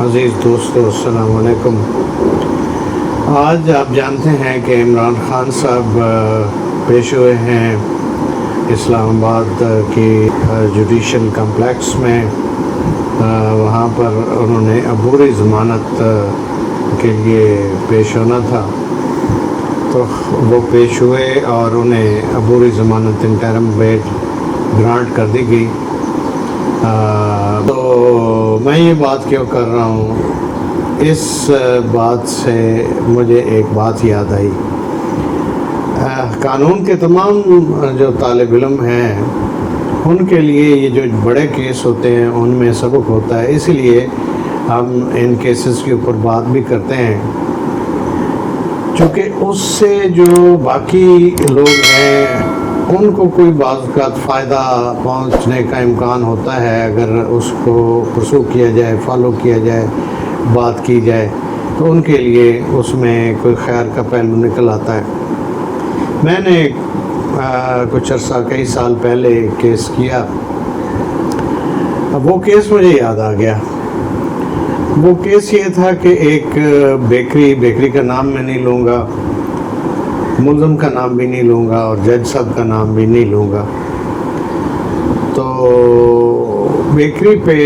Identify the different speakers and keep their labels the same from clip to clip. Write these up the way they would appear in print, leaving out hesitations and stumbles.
Speaker 1: عزیز دوستو السلام علیکم۔ آج آپ جانتے ہیں کہ عمران خان صاحب پیش ہوئے ہیں اسلام آباد کی جوڈیشل کمپلیکس میں۔ وہاں پر انہوں نے عبوری ضمانت کے لیے پیش ہونا تھا، تو وہ پیش ہوئے اور انہیں عبوری ضمانت انٹرم بیل گرانٹ کر دی گئی۔ تو میں یہ بات کیوں کر رہا ہوں، اس بات سے مجھے ایک بات یاد آئی۔ قانون کے تمام جو طالب علم ہیں ان کے لیے یہ جو بڑے کیس ہوتے ہیں ان میں سبق ہوتا ہے، اس لیے ہم ان کیسز کے اوپر بات بھی کرتے ہیں، چونکہ اس سے جو باقی لوگ ہیں ان کو کوئی بعض اوقات فائدہ پہنچنے کا امکان ہوتا ہے اگر اس کو پرسو کیا جائے، فالو کیا جائے، بات کی جائے، تو ان کے لیے اس میں کوئی خیر کا پہلو نکل آتا ہے۔ میں نے کچھ عرصہ کئی سال پہلے ایک کیس کیا، وہ کیس مجھے یاد آ گیا۔ وہ کیس یہ تھا کہ ایک بیکری کا نام میں نہیں لوں گا، ملزم کا نام بھی نہیں لوں گا اور جج صاحب کا نام بھی نہیں لوں گا۔ تو بیکری پہ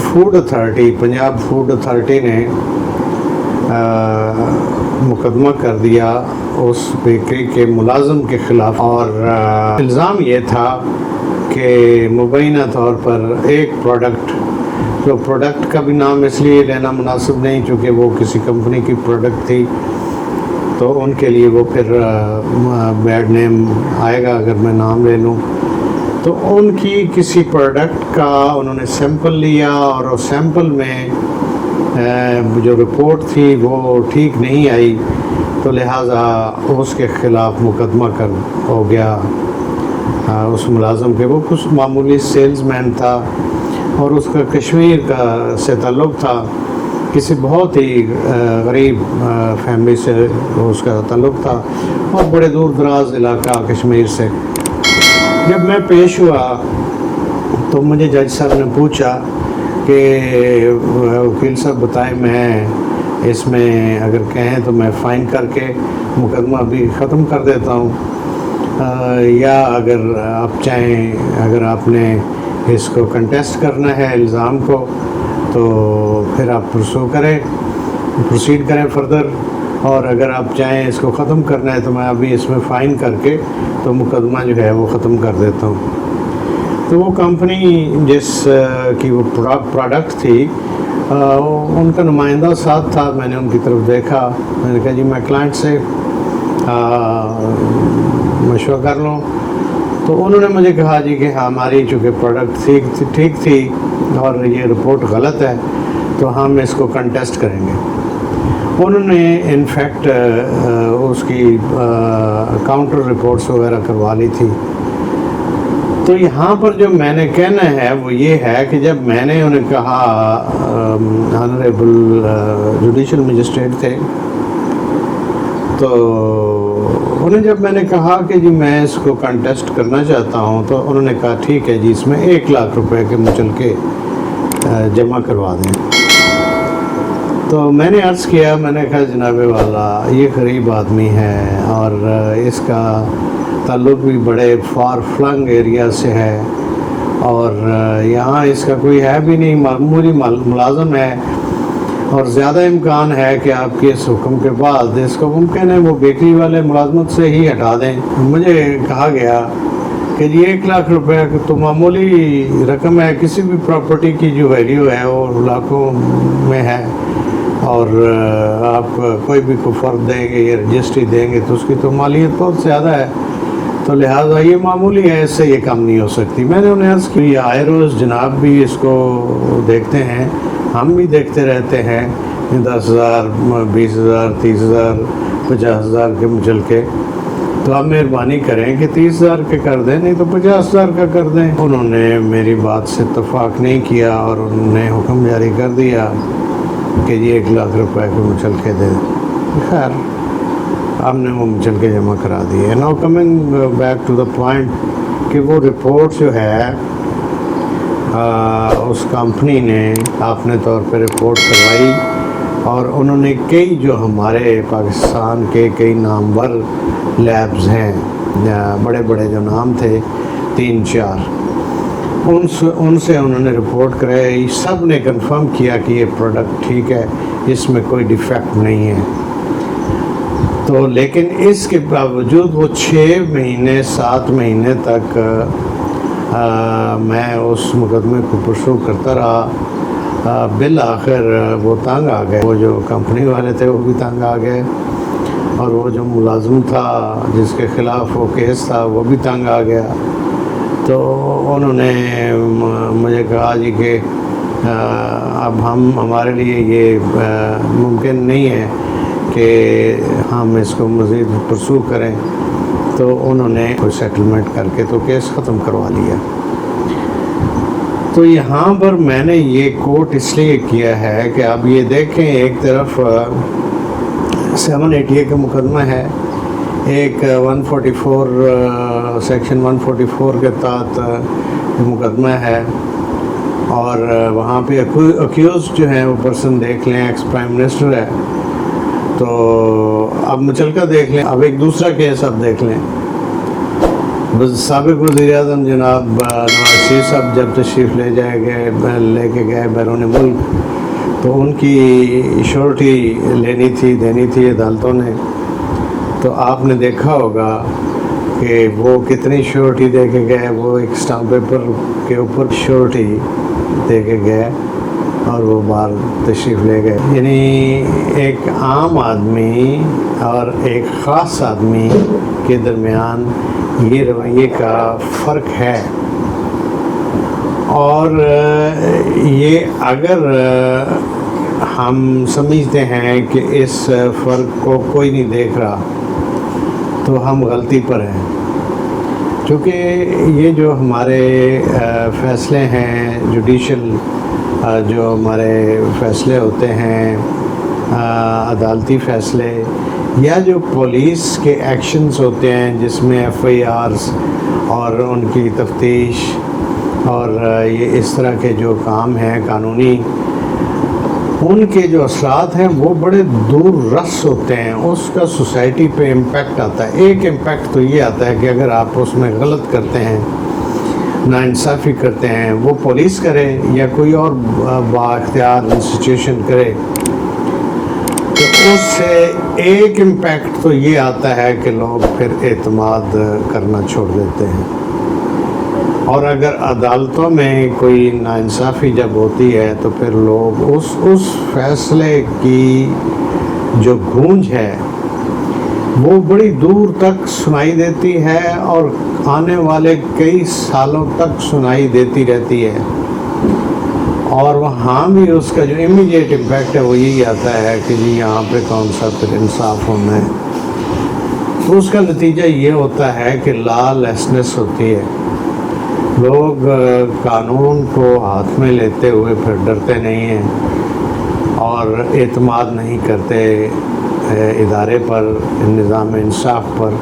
Speaker 1: food authority, Punjab food authority نے مقدمہ کر دیا اس بیکری کے ملازم کے خلاف، اور الزام یہ تھا کہ مبینہ طور پر ایک پروڈکٹ کا بھی نام اس لیے لینا مناسب نہیں چونکہ وہ کسی کمپنی کی پروڈکٹ تھی، تو ان کے لیے وہ پھر بیڈ نیم آئے گا اگر میں نام لے لوں۔ تو ان کی کسی پروڈکٹ کا انہوں نے سیمپل لیا اور اس سیمپل میں جو رپورٹ تھی وہ ٹھیک نہیں آئی، تو لہٰذا اس کے خلاف مقدمہ ہو گیا اس ملازم کے۔ وہ کچھ معمولی سیلز مین تھا اور اس کا کشمیر سے تعلق تھا، کسی بہت ہی غریب فیملی سے اس کا تعلق تھا اور بڑے دور دراز علاقہ کشمیر سے۔ جب میں پیش ہوا تو مجھے جج صاحب نے پوچھا کہ وکیل صاحب بتائیں، میں اس میں اگر کہیں تو میں فائن کر کے مقدمہ بھی ختم کر دیتا ہوں، یا اگر آپ چاہیں، اگر آپ نے اس کو کنٹیسٹ کرنا ہے الزام کو، تو پھر آپ پروسیڈ کریں فردر، اور اگر آپ چاہیں اس کو ختم کرنا ہے تو میں ابھی اس میں فائن کر کے تو مقدمہ جو ہے وہ ختم کر دیتا ہوں۔ تو وہ کمپنی جس کی وہ پروڈکٹ تھی ان کا نمائندہ ساتھ تھا، میں نے ان کی طرف دیکھا، میں نے کہا جی میں کلائنٹ سے مشورہ کر لوں، تو انہوں نے مجھے کہا جی کہ ہماری چونکہ پروڈکٹ ٹھیک تھی اور یہ رپورٹ غلط ہے تو ہم اس کو کنٹیسٹ کریں گے۔ انہوں نے انفیکٹ اس کی کاؤنٹر رپورٹس وغیرہ کروا لی تھی۔ تو یہاں پر جو میں نے کہنا ہے وہ یہ ہے کہ جب میں نے انہیں کہا، آنریبل جوڈیشل مجسٹریٹ تھے، تو انہیں جب میں نے کہا کہ جی میں اس کو کنٹیسٹ کرنا چاہتا ہوں، تو انہوں نے کہا ٹھیک ہے جی، اس میں 1,00,000 روپے کے مچلکے جمع کروا دیں۔ تو میں نے عرض کیا، میں نے کہا جناب والا یہ غریب آدمی ہے اور اس کا تعلق بھی بڑے فار فلنگ ایریا سے ہے، اور یہاں اس کا کوئی ہے بھی نہیں، معمولی ملازم ہے، اور زیادہ امکان ہے کہ آپ کے اس حکم کے بعد اس کو ممکن ہے وہ بیکری والے ملازمت سے ہی ہٹا دیں۔ مجھے کہا گیا کہ جی 1,00,000 روپے تو معمولی رقم ہے، کسی بھی پراپرٹی کی جو ویلیو ہے وہ لاکھوں میں ہے، اور آپ کوئی بھی کو فرد دیں گے یا رجسٹری دیں گے تو اس کی تو مالیت بہت زیادہ ہے، تو لہٰذا یہ معمولی ہے، اس سے یہ کم نہیں ہو سکتی۔ میں نے انہیں عرض کی آئے روز جناب بھی اس کو دیکھتے ہیں، ہم بھی دیکھتے رہتے ہیں، 10,000 20,000 30,000 50,000 کے مچلکے، تو آپ مہربانی کریں کہ 30,000 کے کر دیں، نہیں تو 50,000 کا کر دیں۔ انہوں نے میری بات سے اتفاق نہیں کیا اور انہوں نے حکم جاری کر دیا کہ جی 1,00,000 روپے کے مچلکے دیں۔ خیر ہم نے وہ مچلکے جمع کرا دیے۔ Now coming back to the point کہ وہ رپورٹ جو ہے اس کمپنی نے اپنے طور پہ رپورٹ کروائی اور انہوں نے کئی جو ہمارے پاکستان کے کئی نامور لیبز ہیں، بڑے بڑے جو نام تھے 3-4، ان سے انہوں نے رپورٹ کرائی، سب نے کنفرم کیا کہ یہ پروڈکٹ ٹھیک ہے، اس میں کوئی ڈیفیکٹ نہیں ہے۔ تو لیکن اس کے باوجود وہ 6 مہینے 7 مہینے تک میں اس مقدمے کو پرسو کرتا رہا۔ بالآخر وہ تنگ آ گئے، وہ جو کمپنی والے تھے وہ بھی تنگ آ گئے، اور وہ جو ملازم تھا جس کے خلاف وہ کیس تھا وہ بھی تنگ آ گیا۔ تو انہوں نے مجھے کہا جی کہ اب ہمارے لیے یہ ممکن نہیں ہے کہ ہم اس کو مزید پرسو کریں، تو انہوں نے کوئی سیٹلمنٹ کر کے تو کیس ختم کروا لیا۔ تو یہاں پر میں نے یہ کوٹ اس لیے کیا ہے کہ اب یہ دیکھیں، ایک طرف 780 کا مقدمہ ہے، ایک 144 سیکشن 144 کے تحت مقدمہ ہے، اور وہاں پہ اکیوز جو ہیں وہ پرسن دیکھ لیں ایکس پرائم منسٹر ہے۔ تو اب مچلکہ دیکھ لیں، اب ایک دوسرا کیس اب دیکھ لیں، سابق وزیر اعظم جناب نواز شریف صاحب جب تشریف لے کے گئے بیرون ملک، تو ان کی شورٹی دینی تھی عدالتوں نے۔ تو آپ نے دیکھا ہوگا کہ وہ کتنی شورٹی دے کے گئے، وہ ایک اسٹامپ پیپر کے اوپر شورٹی دے کے گئے اور وہ باہر تشریف لے گئے۔ یعنی ایک عام آدمی اور ایک خاص آدمی کے درمیان یہ رویے کا فرق ہے، اور یہ اگر ہم سمجھتے ہیں کہ اس فرق کو کوئی نہیں دیکھ رہا تو ہم غلطی پر ہیں، کیونکہ یہ جو ہمارے فیصلے ہیں، جوڈیشل جو ہمارے فیصلے ہوتے ہیں، عدالتی فیصلے، یا جو پولیس کے ایکشنز ہوتے ہیں جس میں FIRs اور ان کی تفتیش اور یہ اس طرح کے جو کام ہیں قانونی، ان کے جو اثرات ہیں وہ بڑے دور رس ہوتے ہیں، اس کا سوسائٹی پہ امپیکٹ آتا ہے۔ ایک امپیکٹ تو یہ آتا ہے کہ اگر آپ اس میں غلط کرتے ہیں، ناانصافی کرتے ہیں، وہ پولیس کرے یا کوئی اور بااختیار انسٹیٹیوشن کرے، تو اس سے ایک امپیکٹ تو یہ آتا ہے کہ لوگ پھر اعتماد کرنا چھوڑ دیتے ہیں، اور اگر عدالتوں میں کوئی ناانصافی جب ہوتی ہے تو پھر لوگ اس فیصلے کی جو گونج ہے وہ بڑی دور تک سنائی دیتی ہے، اور آنے والے کئی سالوں تک سنائی دیتی رہتی ہے، اور وہاں بھی اس کا جو امیڈیٹ امپیکٹ ہے وہ یہی آتا ہے کہ جی یہاں پہ کون سا پھر انصاف ہونا ہے۔ تو اس کا نتیجہ یہ ہوتا ہے کہ لا لیسنس ہوتی ہے، لوگ قانون کو ہاتھ میں لیتے ہوئے پھر ڈرتے نہیں ہیں اور اعتماد نہیں کرتے ادارے پر، نظام انصاف پر،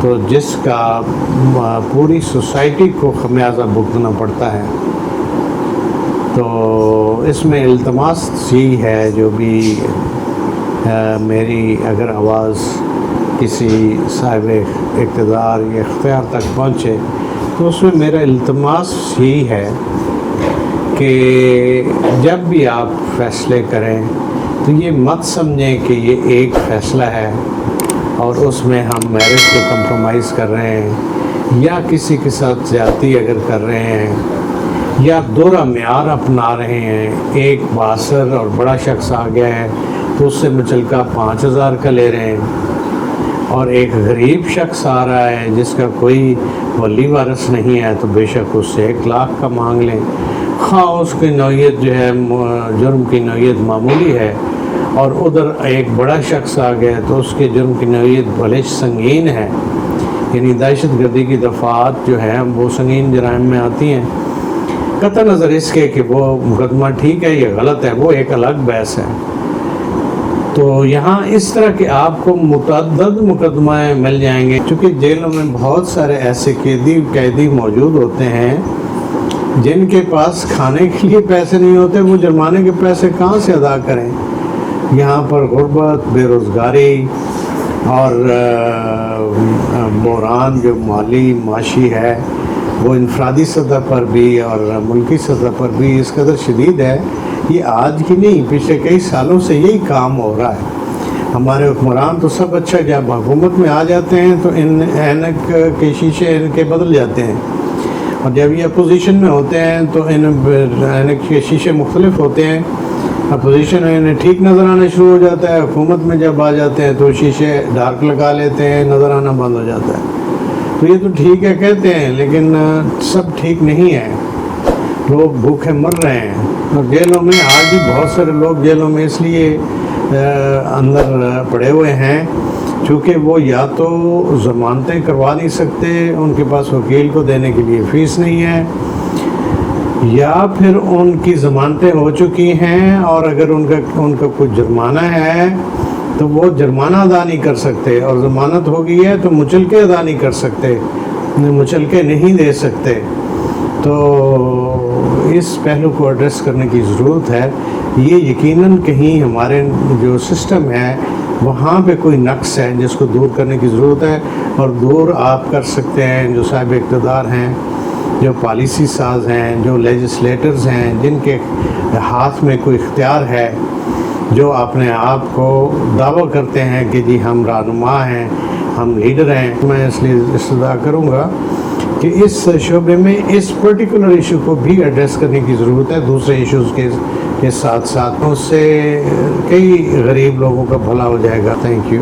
Speaker 1: تو جس کا پوری سوسائٹی کو خمیازہ بھگتنا پڑتا ہے۔ تو اس میں التماس یہی ہے، جو بھی میری اگر آواز کسی صاحب اقتدار یا اختیار تک پہنچے تو اس میں میرا التماس یہی ہے کہ جب بھی آپ فیصلے کریں تو یہ مت سمجھیں کہ یہ ایک فیصلہ ہے اور اس میں ہم میرٹ کو کمپرومائز کر رہے ہیں، یا کسی کے ساتھ زیادتی اگر کر رہے ہیں، یا دوہرا معیار اپنا رہے ہیں۔ ایک بااثر اور بڑا شخص آ گیا ہے تو اس سے مچلکا 5000 کا لے رہے ہیں، اور ایک غریب شخص آ رہا ہے جس کا کوئی ولی وارث نہیں ہے تو بے شک اس سے 1 لاکھ کا مانگ لیں، خواہ اس کی نوعیت جو ہے جرم کی نوعیت معمولی ہے، اور ادھر ایک بڑا شخص آ گیا تو اس کے جرم کی نوعیت بھلے سنگین ہے، یعنی دہشت گردی کی دفعات جو ہیں وہ سنگین جرائم میں آتی ہیں، قطع نظر اس کے کہ وہ مقدمہ ٹھیک ہے یا غلط ہے، وہ ایک الگ بحث ہے۔ تو یہاں اس طرح کے آپ کو متعدد مقدمہ مل جائیں گے، چونکہ جیلوں میں بہت سارے ایسے قیدی موجود ہوتے ہیں جن کے پاس کھانے کے لیے پیسے نہیں ہوتے وہ جرمانے کے پیسے کہاں سے ادا کریں؟ یہاں پر غربت، بے روزگاری اور بحران جو مالی معاشی ہے وہ انفرادی سطح پر بھی اور ملکی سطح پر بھی اس قدر شدید ہے. یہ آج کی نہیں، پچھلے کئی سالوں سے یہی کام ہو رہا ہے. ہمارے حکمران تو سب اچھا، جب حکومت میں آ جاتے ہیں تو ان اینک کے شیشے ان کے بدل جاتے ہیں، اور جب یہ اپوزیشن میں ہوتے ہیں تو ان اینک کے شیشے مختلف ہوتے ہیں. اپوزیشن میں انہیں ٹھیک نظر آنا شروع ہو جاتا ہے، حکومت میں جب آ جاتے ہیں تو شیشے ڈارک لگا لیتے ہیں، نظر آنا بند ہو جاتا ہے. تو یہ تو ٹھیک ہے کہتے ہیں، لیکن سب ٹھیک نہیں ہے. لوگ بھوکے مر رہے ہیں، اور جیلوں میں آج بھی بہت سارے لوگ جیلوں میں اس لیے اندر پڑے ہوئے ہیں چونکہ وہ یا تو ضمانتیں کروا نہیں سکتے، ان کے پاس وکیل کو دینے کے لیے فیس نہیں ہے، یا پھر ان کی ضمانتیں ہو چکی ہیں اور اگر ان کا کچھ جرمانہ ہے تو وہ جرمانہ ادا نہیں کر سکتے، اور ضمانت ہو گئی ہے تو مچلکے ادا نہیں کر سکتے، مچلکے نہیں دے سکتے. تو اس پہلو کو ایڈریس کرنے کی ضرورت ہے. یہ یقیناً کہیں ہمارے جو سسٹم ہے وہاں پہ کوئی نقص ہے جس کو دور کرنے کی ضرورت ہے، اور دور آپ کر سکتے ہیں جو صاحب اقتدار ہیں، جو پالیسی ساز ہیں، جو لیجسلیٹرز ہیں، جن کے ہاتھ میں کوئی اختیار ہے، جو اپنے آپ کو دعویٰ کرتے ہیں کہ جی ہم رہنما ہیں، ہم لیڈر ہیں. میں اس لیے استدعا کروں گا کہ اس شعبے میں اس پرٹیکولر ایشو کو بھی ایڈریس کرنے کی ضرورت ہے، دوسرے ایشوز کے ساتھ ساتھ. اس سے کئی غریب لوگوں کا بھلا ہو جائے گا. Thank you.